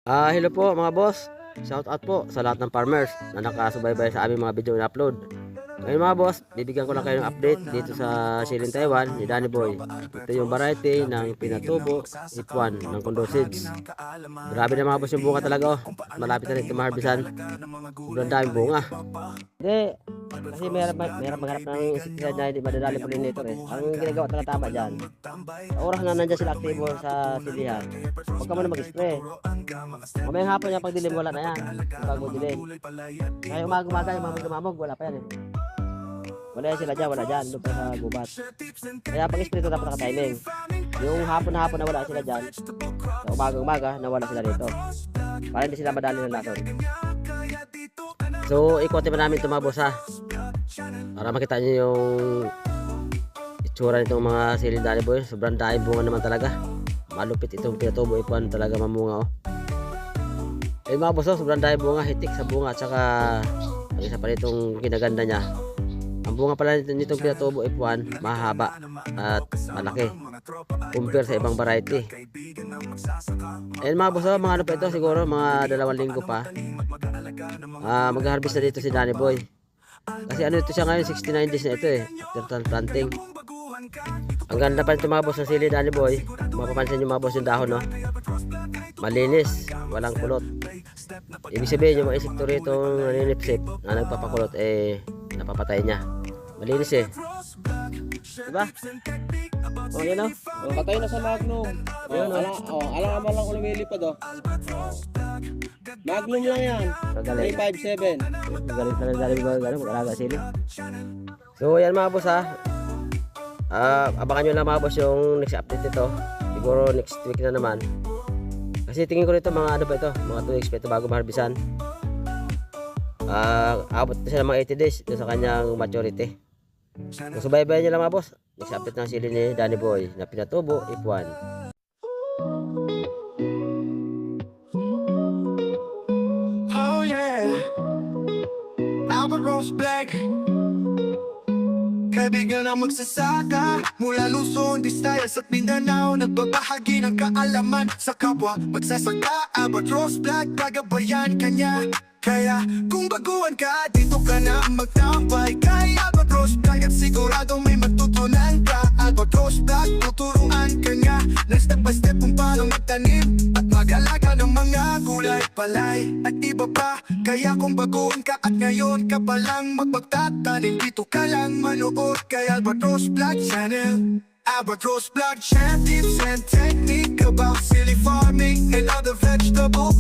Hello po mga boss. Shout out po sa lahat ng farmers na nakasubaybay sa aming mga video na upload. Ngayon mga boss, bibigyan ko lang kayo ng update dito sa Siling Taiwan ni Danny Boy. Ito yung variety ng Pinatubo Ip1 ng Condor Seeds. Grabe na mga boss yung bunga talaga, oh. Malapit na rin tumaharbisan. Sobrang daming bunga. Hindi, kasi meron maghanap ng insecticide na hindi madadali pollinator eh. Ang ginagawa talaga tama dyan, sa oras na nandiyan sila aktibo sa silihan, huwag ka muna mag-spray. Mamayang hapon niya pagdilim, wala na yan. Bago dilim. Kaya umaga yung mamamog, wala pa yan eh. Wala yan sila dyan, wala dyan, doon pa sa gubat. Kaya pag spray ito dapat naka-timing. Yung hapon na wala sila dyan, sa umaga nawala sila dito, para hindi sila madali ng lason. So ikotin pa namin ito mga boss ha, para makita nyo yung itsura nitong mga Siling Danny Boy. Sobrang dahil bunga naman talaga. Malupit itong Pinatubo Ip1 talaga mamunga oh. Eh mga boss, sobrang dahil bunga, hitik sa bunga. At saka ang isa pa nitong kinaganda niya, ang bunga pala nitong Pinatubo Ip1 mahaba at malaki compare sa ibang variety. Eh mga boss, mga ano pa ito, siguro mga 2 linggo pa mag-harvest na dito si Danny Boy. Kasi ano ito siya ngayon, 69 days na ito eh, after planting. Ang ganda pa nito mga boss ng Siling Danny Boy. Mapapansin nyo mga boss yung dahon no, malinis, walang kulot. Ibig sabihin yung mga insekto rito naninipsip na nagpapakulot eh napapatay niya. Malinis eh, diba? Oh yan o, Patay na sa Magnum. Alam mo lang kung lumilipad oh. Magnum lang yan. Kagaling. 357. Galing na Danny Boy, galing mag-alaga sili. So yan mga boss ha, abangan nyo lang mga boss yung next update nito. Siguro next week na naman. Kasi tingin ko rito mga ano ba ito, mga 2 weeks pa ito bago maharbisan. Abot na siya ng mga 80 days sa kanyang maturity. So subaybayan nyo lang mga boss, next update ng sili ni Danny Boy na Pinatubo Ip1. Oh yeah, Albert Rose Black. Kaibigan ang magsasaka mula Luzon, Visayas at Mindanao, nagbabahagi ng kaalaman sa kapwa magsasaka. Albert Rose Black, gagabayan kanya. Kaya kung baguhan ka, dito ka na magtambay kay Albert Rose Black at siguradong may matutunan ka. Albert Rose Black, tuturuan ka niya ng step by step kung paano magtanim at mag-alaga ng mga gulay, palay at iba pa. Kaya kung baguhan ka at ngayon ka palang magpagtatanim, dito ka lang manood kay Albert Rose Black Channel. Albert Rose Black Channel, tips and technique about silly farming and other vegetable